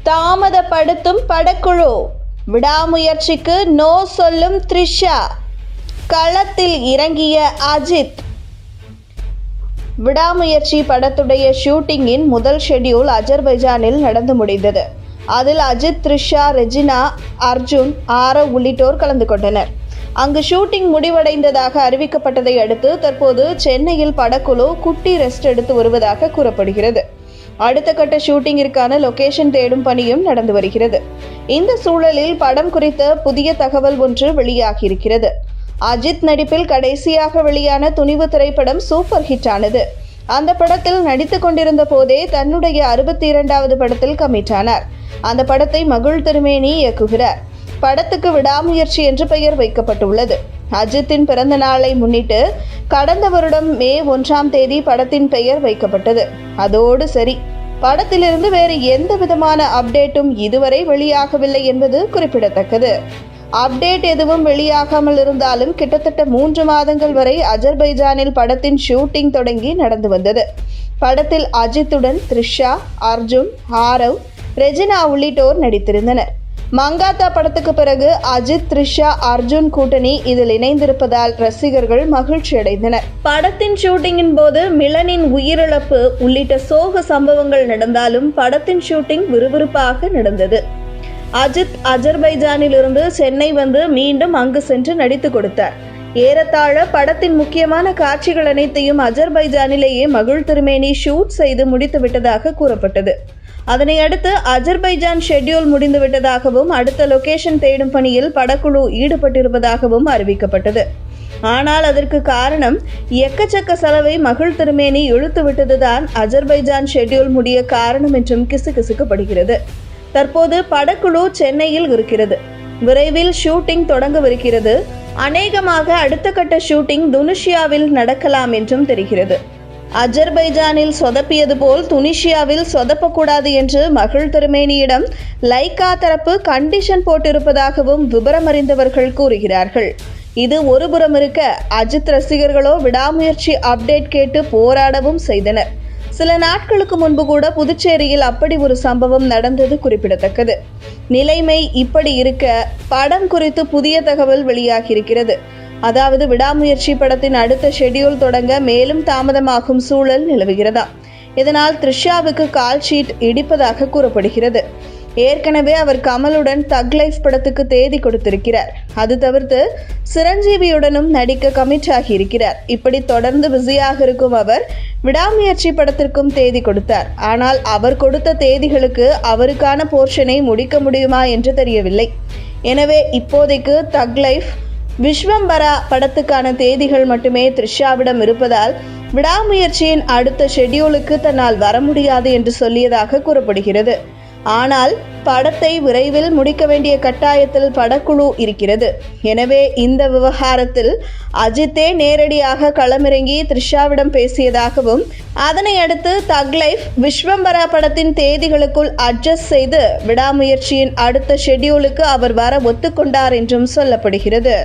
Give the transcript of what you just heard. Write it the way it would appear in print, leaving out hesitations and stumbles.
தாமதப்படுத்தும் படக்குழு. விடாமுயற்சிக்கு நோ சொல்லும் த்ரிஷா. களத்தில் இறங்கிய அஜித். விடாமுயற்சி படத்துடைய ஷூட்டிங்கின் முதல் ஷெட்யூல் அஜர்பைஜானில் நடந்து முடிந்தது. அதில் அஜித், த்ரிஷா, ரெஜினா, அர்ஜுன், ஆரவ் உள்ளிட்டோர் கலந்து கொண்டனர். அங்கு ஷூட்டிங் முடிவடைந்ததாக அறிவிக்கப்பட்டதை அடுத்து தற்போது சென்னையில் படக்குழு குட்டி ரெஸ்ட் எடுத்து வருவதாக கூறப்படுகிறது. அடுத்த கட்ட ஷூட்டிங்கிற்கான லொகேஷன் தேடும் பணியும் நடந்து வருகிறது. இந்த சூழலில் படம் குறித்த புதிய தகவல் ஒன்று வெளியாகியிருக்கிறது. அஜித் நடிப்பில் கடைசியாக வெளியான துணிவு திரைப்படம் சூப்பர் ஹிட் ஆனது. அந்த படத்தில் நடித்துக் கொண்டிருந்த போதே தன்னுடைய 62வது படத்தில் கமிட் ஆனார். அந்த படத்தை மகிழ் திருமேனி இயக்குகிறார். படத்துக்கு விடாமுயற்சி என்று பெயர் வைக்கப்பட்டுள்ளது. அஜித்தின் பிறந்த நாளை முன்னிட்டு கடந்த வருடம் மே 1ஆம் தேதி படத்தின் பெயர் வைக்கப்பட்டது. அதோடு சரி, படத்திலிருந்து வேறு எந்த விதமான அப்டேட்டும் இதுவரை வெளியாகவில்லை என்பது குறிப்பிடத்தக்கது. அப்டேட் எதுவும் வெளியாகாமல் இருந்தாலும் கிட்டத்தட்ட 3 மாதங்கள் வரை அஜர்பைஜானில் படத்தின் ஷூட்டிங் தொடங்கி நடந்து வந்தது. படத்தில் அஜித்துடன் த்ரிஷா, அர்ஜுன், ஆரவ், ரெஜினா உள்ளிட்டோர் நடித்திருந்தனர். மங்காத்தா படத்துக்கு பிறகு அஜித், த்ரிஷா, அர்ஜுன் கூட்டணி இதில் இணைந்திருப்பதால் ரசிகர்கள் மகிழ்ச்சி அடைந்தனர். படத்தின் ஷூட்டிங்கின் போது மிலனின் உயிரிழப்பு உள்ளிட்ட சோக சம்பவங்கள் நடந்தாலும் படத்தின் ஷூட்டிங் விறுவிறுப்பாக நடந்தது. அஜித் அஜர்பைஜானில் இருந்து சென்னை வந்து மீண்டும் அங்கு சென்று நடித்து கொடுத்தார். ஏறத்தாழ படத்தின் முக்கியமான காட்சிகள் அனைத்தையும் அஜர்பைஜானிலேயே மகிழ் திருமேனி ஷூட் செய்து முடித்து விட்டதாக கூறப்பட்டது. அதனை அடுத்து அஜர்பைஜான் ஷெட்யூல் முடிந்து விட்டதாகவும் அடுத்த லொகேஷன் தேடும் பணியில் படக்குழு ஈடுபட்டிருப்பதாகவும் அறிவிக்கப்பட்டது. ஆனால் அதற்கு காரணம் எக்கச்சக்க செலவை மகிழ் திருமேனி இழுத்து விட்டதுதான் அஜர்பைஜான் ஷெட்யூல் முடிய காரணம் என்றும் கிசுகிசுக்கப்படுகிறது. தற்போது படக்குழு சென்னையில் இருக்கிறது. விரைவில் ஷூட்டிங் தொடங்கவிருக்கிறது. அநேகமாக அடுத்த கட்ட ஷூட்டிங் துனிஷியாவில் நடக்கலாம் என்றும் தெரிகிறது. அஜர்பைஜானில் சொதப்பியது போல் துனிஷியாவில் சொதப்பக்கூடாது என்று மகிழ் திருமேனியிடம் லைகா தரப்பு கண்டிஷன் போட்டிருப்பதாகவும் விபரமறிந்தவர்கள் கூறுகிறார்கள். இது ஒருபுறம் இருக்க, அஜித் ரசிகர்களோ விடாமுயற்சி அப்டேட் கேட்டு போராடவும் செய்தனர். சில நாட்களுக்கு முன்பு கூட புதுச்சேரியில் அப்படி ஒரு சம்பவம் நடந்தது குறிப்பிடத்தக்கது. நிலைமை இப்படி இருக்க படம் குறித்து புதிய தகவல் வெளியாகியிருக்கிறது. அதாவது விடாமுயற்சி படத்தின் அடுத்த ஷெட்யூல் தொடங்க மேலும் தாமதமாகும் சூழல் நிலவுகிறதா. இதனால் த்ரிஷாவுக்கு கால் ஷீட் இடிப்பதாக கூறப்படுகிறது. ஏற்கனவே அவர் கமலுடன் தக் லைஃப் படத்துக்கு தேதி கொடுத்திருக்கிறார். அது தவிர்த்து சிரஞ்சீவியுடனும் நடிக்க கமிட் ஆகியிருக்கிறார். இப்படி தொடர்ந்து பிஸியாக இருக்கும் அவர் விடாமுயற்சி படத்திற்கும் தேதி கொடுத்தார். ஆனால் அவர் கொடுத்த தேதிகளுக்கு அவருக்கான போர்ஷனை முடிக்க முடியுமா என்று தெரியவில்லை. எனவே இப்போதைக்கு தக் லைஃப், விஸ்வம்பரா படத்துக்கான தேதிகள் மட்டுமே த்ரிஷாவிடம் இருப்பதால் விடாமுயற்சியின் அடுத்த ஷெட்யூலுக்கு தன்னால் வர முடியாது என்று சொல்லியதாக கூறப்படுகிறது. ஆனால் படத்தை விரைவில் முடிக்க வேண்டிய கட்டாயத்தில் படக்குழு இருக்கிறது. எனவே இந்த விவகாரத்தில் அஜித்தே நேரடியாக களமிறங்கி த்ரிஷாவிடம் பேசியதாகவும் அதனை அடுத்து தக் லைஃப், விஸ்வம்பரா படத்தின் தேதிகளுக்குள் அட்ஜஸ்ட் செய்து விடாமுயற்சியின் அடுத்த ஷெட்யூலுக்கு அவர் வர ஒத்துக்கொண்டார் என்றும் சொல்லப்படுகிறது.